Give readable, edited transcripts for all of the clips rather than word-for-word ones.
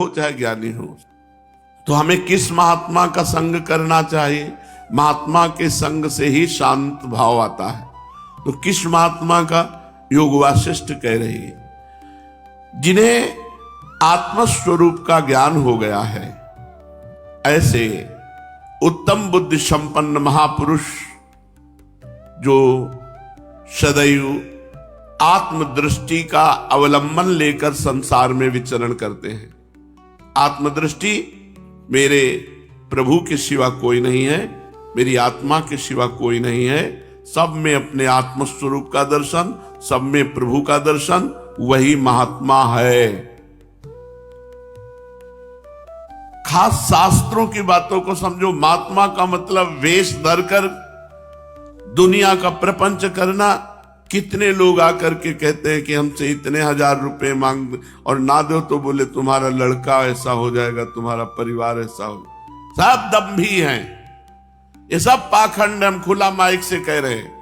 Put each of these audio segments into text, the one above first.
हो चाहे ज्ञानी हो। तो हमें किस महात्मा का संग करना चाहिए? महात्मा के संग से ही शांत भाव आता है। तो किस महात्मा का? योग वासिष्ठ कह रही है, जिन्हें आत्मस्वरूप का ज्ञान हो गया है, ऐसे उत्तम बुद्धि संपन्न महापुरुष जो सदैव आत्मदृष्टि का अवलंबन लेकर संसार में विचरण करते हैं। आत्मदृष्टि, मेरे प्रभु के सिवा कोई नहीं है, मेरी आत्मा के सिवा कोई नहीं है, सब में अपने आत्मस्वरूप का दर्शन, सब में प्रभु का दर्शन, वही महात्मा है। खास शास्त्रों की बातों को समझो। महात्मा का मतलब वेश धरकर दुनिया का प्रपंच करना। कितने लोग आकर के कहते हैं कि हमसे इतने 1000 रुपए मांग, और ना दो तो बोले तुम्हारा लड़का ऐसा हो जाएगा, तुम्हारा परिवार ऐसा हो जाएगा। सब दंभी हैं, ये सब पाखंड। हम खुला माइक से कह रहे हैं।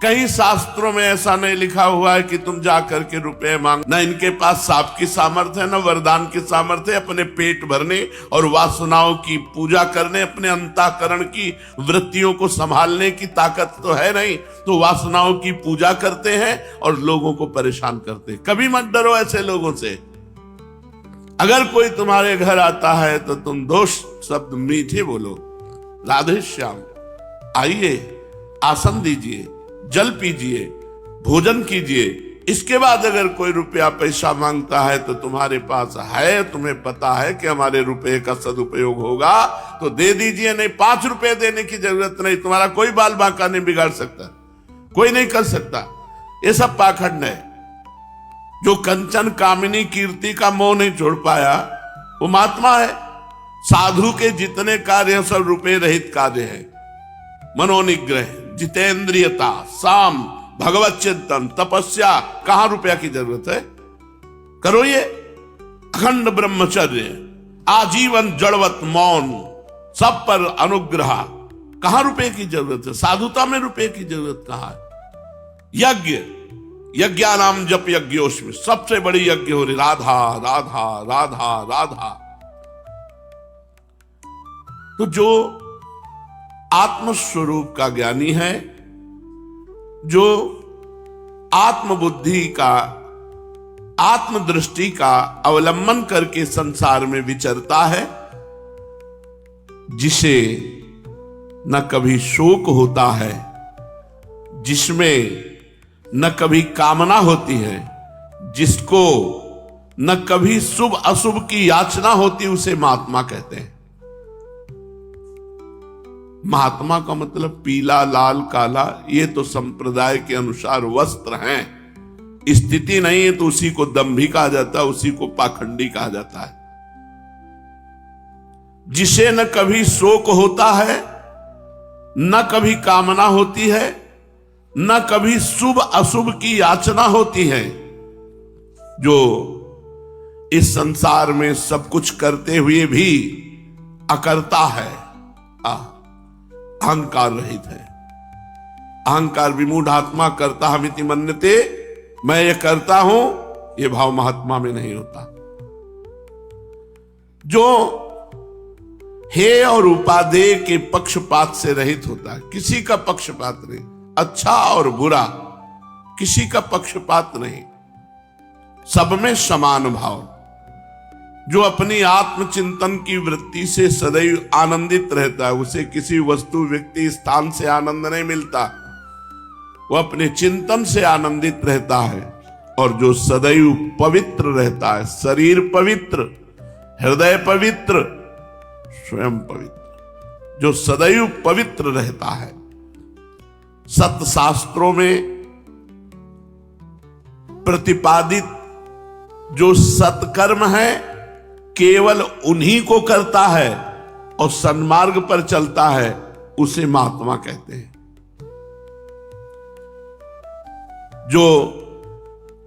कई शास्त्रों में ऐसा नहीं लिखा हुआ है कि तुम जाकर के रुपए मांग। ना इनके पास सांप की सामर्थ्य है, ना वरदान की सामर्थ्य है। अपने पेट भरने और वासनाओं की पूजा करने, अपने अंतःकरण की वृत्तियों को संभालने की ताकत तो है नहीं। तो वासनाओं की पूजा करते हैं और लोगों को परेशान करते हैं। कभी मत डरो ऐसे लोगों से। अगर कोई तुम्हारे घर आता है तो तुम 2 शब्द मीठे बोलो, राधे श्याम, आइए, आसन दीजिए, जल पीजिए, भोजन कीजिए। इसके बाद अगर कोई रुपया पैसा मांगता है तो तुम्हारे पास है, तुम्हें पता है कि हमारे रुपए का सदुपयोग होगा, तो दे दीजिए। नहीं, 5 रुपए देने की जरूरत नहीं। तुम्हारा कोई बाल बांका नहीं बिगाड़ सकता, कोई नहीं कर सकता। ये सब पाखंड है। जो कंचन कामिनी कीर्ति का मोह नहीं छोड़ पाया, वो महात्मा है। साधु के जितने कार्य सब रुपए रहित कार्य है। मनोनिग्रह, जितेंद्रियता, साम, भगवत चिंतन, तपस्या, कहां रुपया की जरूरत है? करो ये। अखंड ब्रह्मचर्य, आजीवन जड़वत मौन, सब पर अनुग्रह, कहां रुपए की जरूरत है? साधुता में रुपए की जरूरत कहां है? यज्ञ, यज्ञानाम जप यज्ञोस्मि, सबसे बड़ी यज्ञ हो रही राधा राधा राधा राधा। तो जो आत्मस्वरूप का ज्ञानी है, जो आत्मबुद्धि का, आत्मदृष्टि का अवलंबन करके संसार में विचरता है, जिसे न कभी शोक होता है, जिसमें न कभी कामना होती है, जिसको न कभी शुभ अशुभ की याचना होती, उसे महात्मा कहते हैं। महात्मा का मतलब पीला, लाल, काला, ये तो संप्रदाय के अनुसार वस्त्र हैं। स्थिति नहीं है तो उसी को दंभी कहा जाता है, उसी को पाखंडी कहा जाता है। जिसे न कभी शोक होता है, न कभी कामना होती है, न कभी शुभ अशुभ की याचना होती है, जो इस संसार में सब कुछ करते हुए भी अकर्ता है, अहंकार रहित है। अहंकार विमूढ़ आत्मा करता हमिति मन्यते, मैं ये करता हूं, ये भाव महात्मा में नहीं होता। जो हे और उपादेय के पक्षपात से रहित होता है, किसी का पक्षपात नहीं, अच्छा और बुरा किसी का पक्षपात नहीं, सब में समान भाव। जो अपनी आत्मचिंतन की वृत्ति से सदैव आनंदित रहता है, उसे किसी वस्तु, व्यक्ति, स्थान से आनंद नहीं मिलता, वो अपने चिंतन से आनंदित रहता है। और जो सदैव पवित्र रहता है, शरीर पवित्र, हृदय पवित्र, स्वयं पवित्र, जो सदैव पवित्र रहता है। सत्शास्त्रों में प्रतिपादित जो सत्कर्म है, केवल उन्हीं को करता है और सन्मार्ग पर चलता है, उसे महात्मा कहते हैं। जो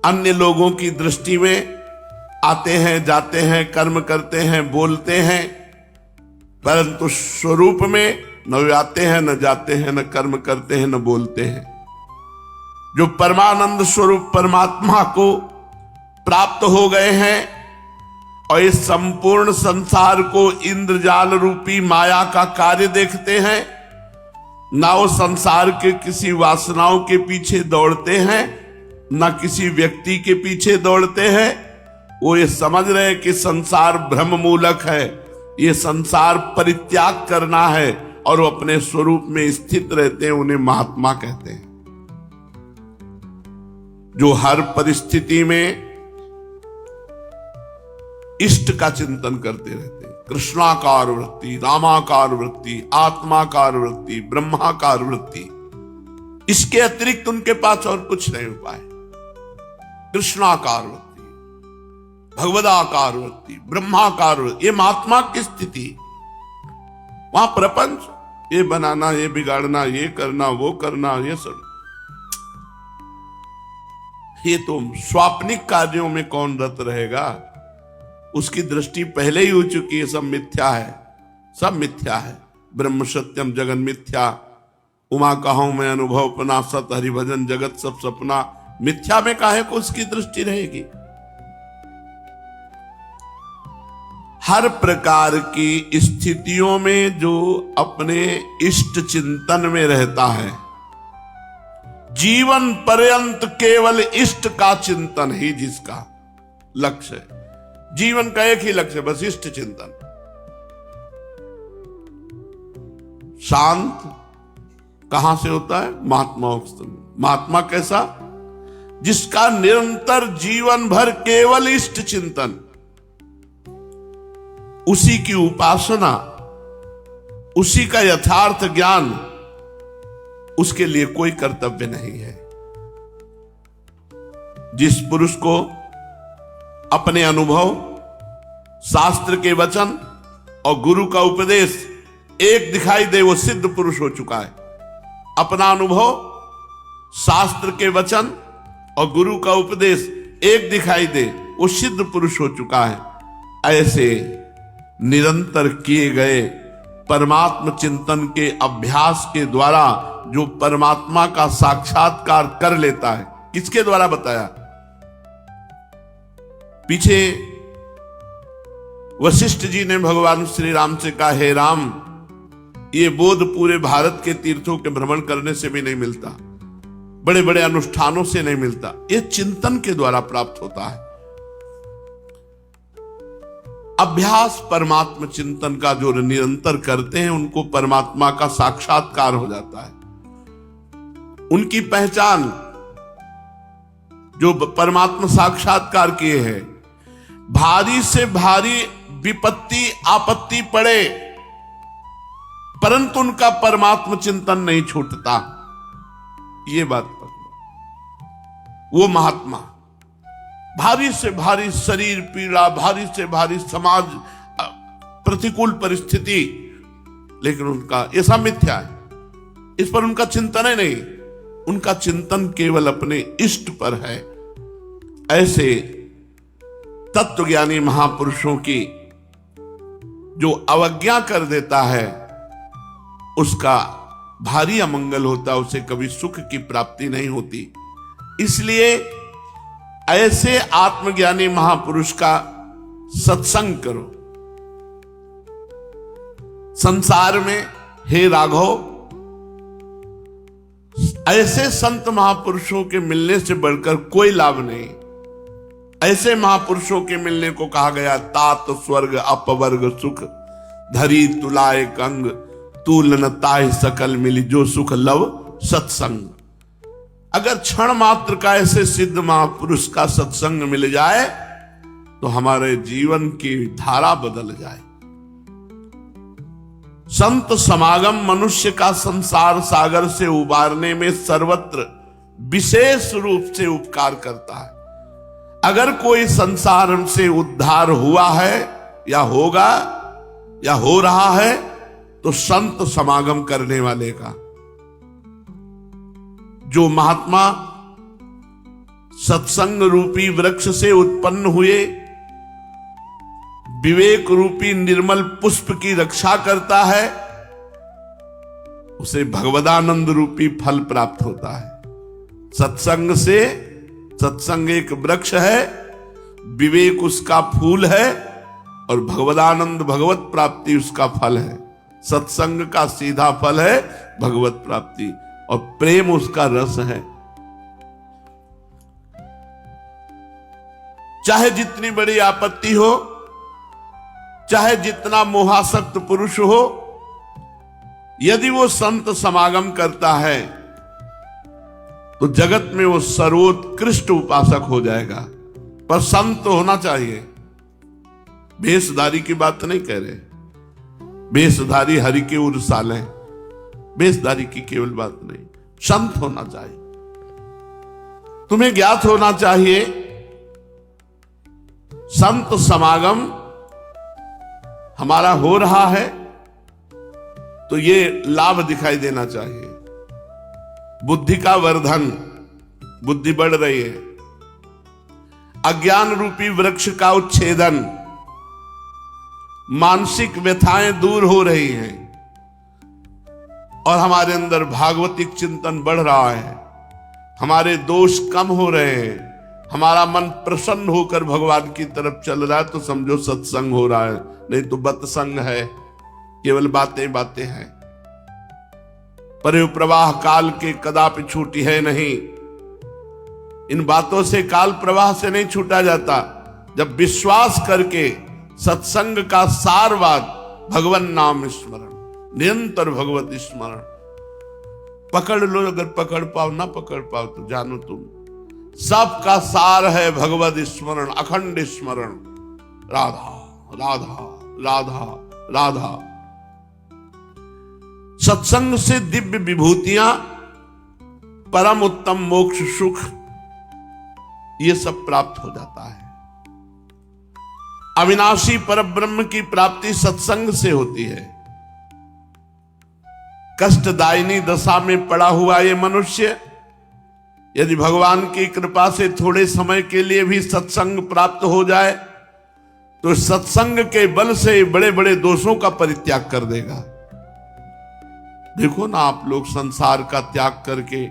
अन्य लोगों की दृष्टि में आते हैं, जाते हैं, कर्म करते हैं, बोलते हैं, परंतु स्वरूप में न वे आते हैं, न जाते हैं, न कर्म करते हैं, न बोलते हैं। जो परमानंद स्वरूप परमात्मा को प्राप्त हो गए हैं, और इस संपूर्ण संसार को इंद्रजाल रूपी माया का कार्य देखते हैं, ना वो संसार के किसी वासनाओं के पीछे दौड़ते हैं, ना किसी व्यक्ति के पीछे दौड़ते हैं। वो ये समझ रहे हैं कि संसार भ्रम मूलक है, ये संसार परित्याग करना है, और वो अपने स्वरूप में स्थित रहते हैं। उन्हें महात्मा कहते हैं, जो हर परिस्थिति में इष्ट का चिंतन करते रहते हैं। कृष्णाकार वृत्ति, रामाकार वृत्ति, आत्माकार वृत्ति, ब्रह्माकार वृत्ति, इसके अतिरिक्त उनके पास और कुछ नहीं उपाय। कृष्णाकार वृत्ति, भगवदाकार वृत्ति, ब्रह्माकार वृत्ति, ये महात्मा की स्थिति। वहां प्रपंच, ये बनाना, ये बिगाड़ना, ये करना, वो करना, ये सब, ये तो स्वाप्निक कार्यों में कौन रत रहेगा। उसकी दृष्टि पहले ही हो चुकी है, सब मिथ्या है, सब मिथ्या है। ब्रह्म सत्यम जगन मिथ्या, उमा कहूं मैं अनुभव अपना, सत हरिभजन जगत सब सपना। मिथ्या में काहे को उसकी दृष्टि रहेगी। हर प्रकार की स्थितियों में जो अपने इष्ट चिंतन में रहता है, जीवन पर्यंत केवल इष्ट का चिंतन ही जिसका लक्ष्य है, जीवन का एक ही लक्ष्य, बस इष्ट चिंतन। शांत कहां से होता है? महात्मा। महात्मा कैसा? जिसका निरंतर जीवन भर केवल इष्ट चिंतन, उसी की उपासना, उसी का यथार्थ ज्ञान, उसके लिए कोई कर्तव्य नहीं है। जिस पुरुष को अपने अनुभव, शास्त्र के वचन और गुरु का उपदेश एक दिखाई दे, वो सिद्ध पुरुष हो चुका है। अपना अनुभव, शास्त्र के वचन और गुरु का उपदेश एक दिखाई दे, वो सिद्ध पुरुष हो चुका है। ऐसे निरंतर किए गए परमात्म चिंतन के अभ्यास के द्वारा जो परमात्मा का साक्षात्कार कर लेता है, किसके द्वारा बताया? पीछे वशिष्ठ जी ने भगवान श्री राम से कहा, हे राम, ये बोध पूरे भारत के तीर्थों के भ्रमण करने से भी नहीं मिलता, बड़े बड़े अनुष्ठानों से नहीं मिलता, ये चिंतन के द्वारा प्राप्त होता है। अभ्यास परमात्म चिंतन का जो निरंतर करते हैं, उनको परमात्मा का साक्षात्कार हो जाता है। उनकी पहचान, जो परमात्मा साक्षात्कार किए हैं, भारी से भारी विपत्ति आपत्ति पड़े परंतु उनका परमात्म चिंतन नहीं छूटता। ये बात पकड़ो। वो महात्मा, भारी से भारी शरीर पीड़ा, भारी से भारी समाज प्रतिकूल परिस्थिति, लेकिन उनका ऐसा मिथ्या है, इस पर उनका चिंतन ही नहीं। उनका चिंतन केवल अपने इष्ट पर है। ऐसे तत्वज्ञानी महापुरुषों की जो अवज्ञा कर देता है, उसका भारी अमंगल होता है, उसे कभी सुख की प्राप्ति नहीं होती। इसलिए ऐसे आत्मज्ञानी महापुरुष का सत्संग करो। संसार में हे राघव, ऐसे संत महापुरुषों के मिलने से बढ़कर कोई लाभ नहीं। ऐसे महापुरुषों के मिलने को कहा गया, तात स्वर्ग अपवर्ग सुख धरी तुलाए कंग, तूल न ताहि सकल मिली जो सुख लव सत्संग। अगर क्षण मात्र का ऐसे सिद्ध महापुरुष का सत्संग मिल जाए तो हमारे जीवन की धारा बदल जाए। संत समागम मनुष्य का संसार सागर से उबारने में सर्वत्र विशेष रूप से उपकार करता है। अगर कोई संसार से उद्धार हुआ है या होगा या हो रहा है, तो संत समागम करने वाले का। जो महात्मा सत्संग रूपी वृक्ष से उत्पन्न हुए, विवेक रूपी निर्मल पुष्प की रक्षा करता है, उसे भगवदानंद रूपी फल प्राप्त होता है। सत्संग से, सत्संग एक वृक्ष है, विवेक उसका फूल है, और भगवदानंद भगवत प्राप्ति उसका फल है। सत्संग का सीधा फल है भगवत प्राप्ति, और प्रेम उसका रस है। चाहे जितनी बड़ी आपत्ति हो, चाहे जितना मोहासक्त पुरुष हो, यदि वो संत समागम करता है तो जगत में वो सर्वोत्कृष्ट उपासक हो जाएगा। पर संत होना चाहिए। वेशधारी की बात नहीं कह रहे, वेशधारी हरि के उरसाल है, वेशधारी की केवल बात नहीं, संत होना चाहिए। तुम्हें ज्ञात होना चाहिए संत समागम हमारा हो रहा है तो ये लाभ दिखाई देना चाहिए। बुद्धि का वर्धन, बुद्धि बढ़ रही है। अज्ञान रूपी वृक्ष का उच्छेदन, मानसिक व्यथाएं दूर हो रही हैं और हमारे अंदर भागवतिक चिंतन बढ़ रहा है। हमारे दोष कम हो रहे हैं, हमारा मन प्रसन्न होकर भगवान की तरफ चल रहा है, तो समझो सत्संग हो रहा है। नहीं तो बतसंग है, केवल बातें बातें हैं। परे प्रवाह काल के कदापि छूटी है नहीं। इन बातों से, काल प्रवाह से नहीं छूटा जाता। जब विश्वास करके सत्संग का सारवाद, भगवान नाम स्मरण, निरंतर भगवत स्मरण पकड़ लो। अगर पकड़ पाओ, ना पकड़ पाओ तो जानो तुम सबका सार है भगवत स्मरण, अखंड स्मरण। राधा राधा राधा राधा। सत्संग से दिव्य विभूतियां, परम उत्तम मोक्ष सुख, ये सब प्राप्त हो जाता है। अविनाशी परब्रह्म की प्राप्ति सत्संग से होती है। कष्टदायिनी दशा में पड़ा हुआ ये मनुष्य यदि भगवान की कृपा से थोड़े समय के लिए भी सत्संग प्राप्त हो जाए तो सत्संग के बल से बड़े बड़े दोषों का परित्याग कर देगा। देखो ना, आप लोग संसार का त्याग करके,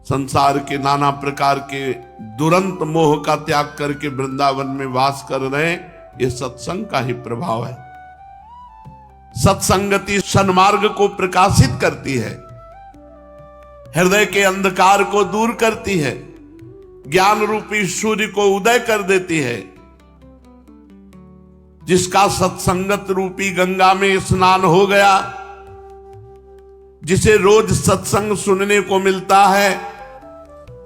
संसार के नाना प्रकार के दुरंत मोह का त्याग करके वृंदावन में वास कर रहे हैं, ये सत्संग का ही प्रभाव है। सत्संगति सन्मार्ग को प्रकाशित करती है, हृदय के अंधकार को दूर करती है, ज्ञान रूपी सूर्य को उदय कर देती है। जिसका सत्संगत रूपी गंगा में स्नान हो गया, जिसे रोज सत्संग सुनने को मिलता है,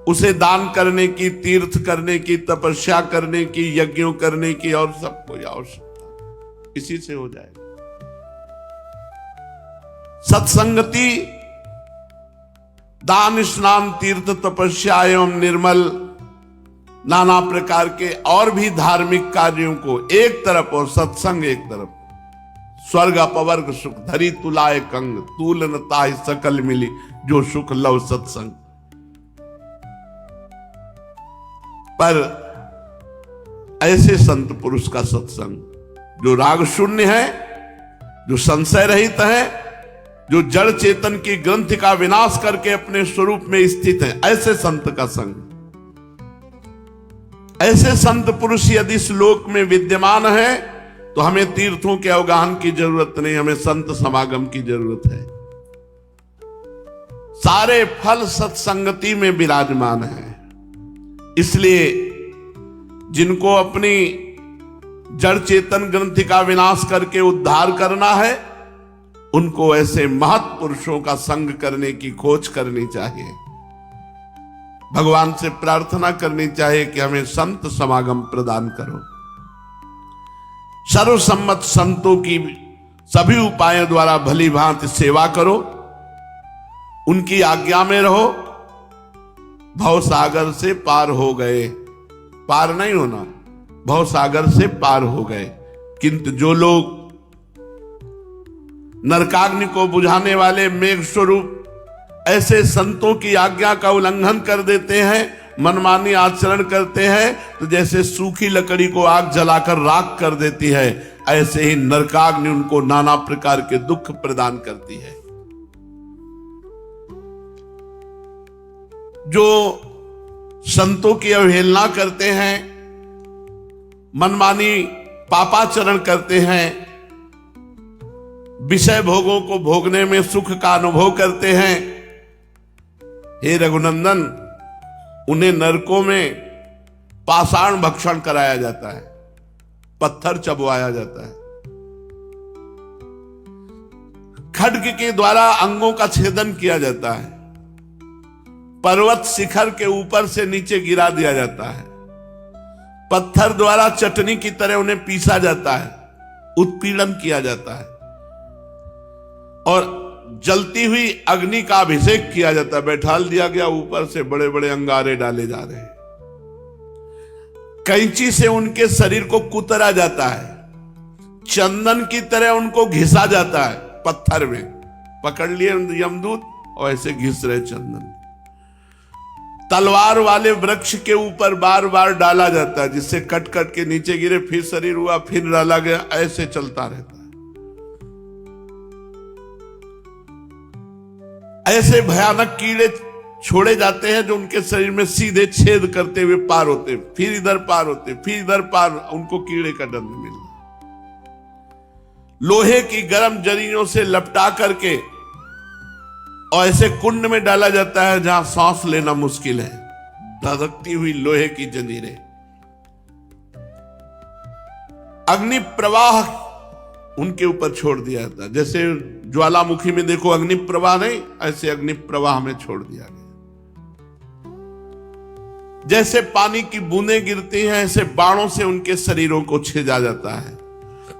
उसे दान करने की, तीर्थ करने की, तपस्या करने की, यज्ञों करने की और सब कोई आवश्यकता इसी से हो जाएगा। सत्संगति दान, स्नान, तीर्थ, तपस्या एवं निर्मल नाना प्रकार के और भी धार्मिक कार्यों को एक तरफ और सत्संग एक तरफ, स्वर्ग अपवर्ग सुख धरी तुलाए कंग, तूल न ताहि सकल मिली, जो सुख लव सत्संग। पर ऐसे संत पुरुष का सत्संग जो राग शून्य है, जो संशय रहित है, जो जड़ चेतन की ग्रंथि का विनाश करके अपने स्वरूप में स्थित है, ऐसे संत का संग, ऐसे संत पुरुष यदि इस लोक में विद्यमान है तो हमें तीर्थों के अवगाहन की जरूरत नहीं, हमें संत समागम की जरूरत है। सारे फल सत्संगति में विराजमान है। इसलिए जिनको अपनी जड़ चेतन ग्रंथि का विनाश करके उद्धार करना है, उनको ऐसे महत् पुरुषों का संग करने की खोज करनी चाहिए। भगवान से प्रार्थना करनी चाहिए कि हमें संत समागम प्रदान करो। सर्वसम्मत संतों की सभी उपायों द्वारा भली भांति सेवा करो, उनकी आज्ञा में रहो। भव सागर से पार हो गए, पार नहीं होना, भव सागर से पार हो गए। किंतु जो लोग नरकाग्नि को बुझाने वाले मेघ स्वरूप ऐसे संतों की आज्ञा का उल्लंघन कर देते हैं, मनमानी आचरण करते हैं, तो जैसे सूखी लकड़ी को आग जलाकर राख कर देती है, ऐसे ही नरकाग्नि उनको नाना प्रकार के दुख प्रदान करती है। जो संतों की अवहेलना करते हैं, मनमानी पापाचरण करते हैं, विषय भोगों को भोगने में सुख का अनुभव करते हैं, हे रघुनंदन, उन्हें नरकों में पाषाण भक्षण कराया जाता है, पत्थर चबवाया जाता है, खड्ग के द्वारा अंगों का छेदन किया जाता है, पर्वत शिखर के ऊपर से नीचे गिरा दिया जाता है, पत्थर द्वारा चटनी की तरह उन्हें पीसा जाता है, उत्पीड़न किया जाता है और जलती हुई अग्नि का अभिषेक किया जाता है, बैठाल दिया गया, ऊपर से बड़े बड़े अंगारे डाले जा रहे हैं, कैंची से उनके शरीर को कुतरा जाता है, चंदन की तरह उनको घिसा जाता है, पत्थर में पकड़ लिए यमदूत और ऐसे घिस रहे चंदन, तलवार वाले वृक्ष के ऊपर बार बार डाला जाता है, जिससे कट कट के नीचे गिरे, फिर शरीर हुआ, फिर डाला गया, ऐसे चलता रहता है। ऐसे भयानक कीड़े छोड़े जाते हैं जो उनके शरीर में सीधे छेद करते हुए पार होते, फिर इधर पार होते, फिर इधर पार, उनको कीड़े का दंड मिलता। लोहे की गर्म जरीनों से लपटा करके और ऐसे कुंड में डाला जाता है जहां सांस लेना मुश्किल है, धधकती हुई लोहे की जंजीरें, अग्नि प्रवाह उनके ऊपर छोड़ दिया जाता है। जैसे ज्वालामुखी में देखो अग्नि प्रवाह नहीं, ऐसे अग्नि प्रवाह में छोड़ दिया गया। जैसे पानी की बूंदें गिरती हैं, ऐसे बाणों से उनके शरीरों को छेदा जाता है।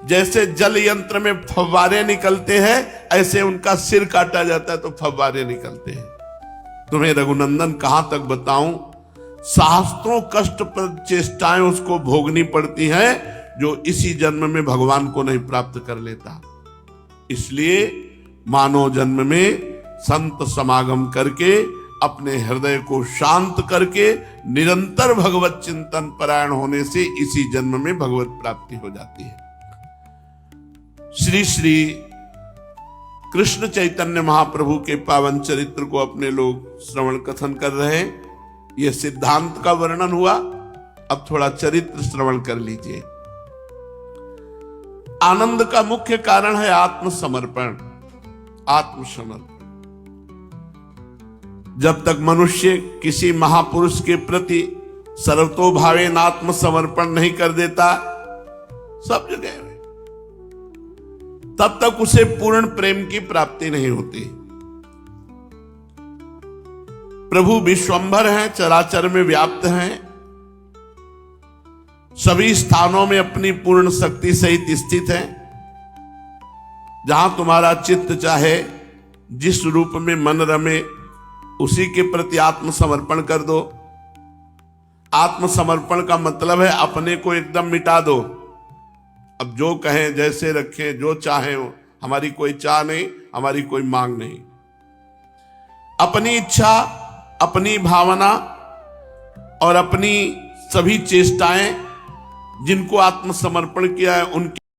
जैसे जल यंत्र में फव्वारे निकलते हैं, ऐसे उनका सिर काटा जाता है तो फव्वारे निकलते हैं। तुम्हें रघुनंदन कहां तक बताऊं, सहस्त्रों कष्टप्रद चेष्टाएं उसको भोगनी पड़ती हैं जो इसी जन्म में भगवान को नहीं प्राप्त कर लेता। इसलिए मानव जन्म में संत समागम करके अपने हृदय को शांत करके निरंतर भगवत चिंतन परायण होने से इसी जन्म में भगवत प्राप्ति हो जाती है। श्री श्री कृष्ण चैतन्य महाप्रभु के पावन चरित्र को अपने लोग श्रवण कथन कर रहे हैं। यह सिद्धांत का वर्णन हुआ, अब थोड़ा चरित्र श्रवण कर लीजिए। आनंद का मुख्य कारण है आत्मसमर्पण। आत्मसमर्पण, जब तक मनुष्य किसी महापुरुष के प्रति सर्वतोभावेन आत्मसमर्पण नहीं कर देता, सब जगह में, तब तक उसे पूर्ण प्रेम की प्राप्ति नहीं होती। प्रभु विश्वंभर हैं, चराचर में व्याप्त हैं, सभी स्थानों में अपनी पूर्ण शक्ति सहित स्थित है। जहां तुम्हारा चित्त चाहे, जिस रूप में मन रमे, उसी के प्रति आत्मसमर्पण कर दो। आत्मसमर्पण का मतलब है अपने को एकदम मिटा दो। अब जो कहें, जैसे रखें, जो चाहें, हमारी कोई चाह नहीं, हमारी कोई मांग नहीं। अपनी इच्छा, अपनी भावना और अपनी सभी चेष्टाएं जिनको आत्मसमर्पण किया है उनकी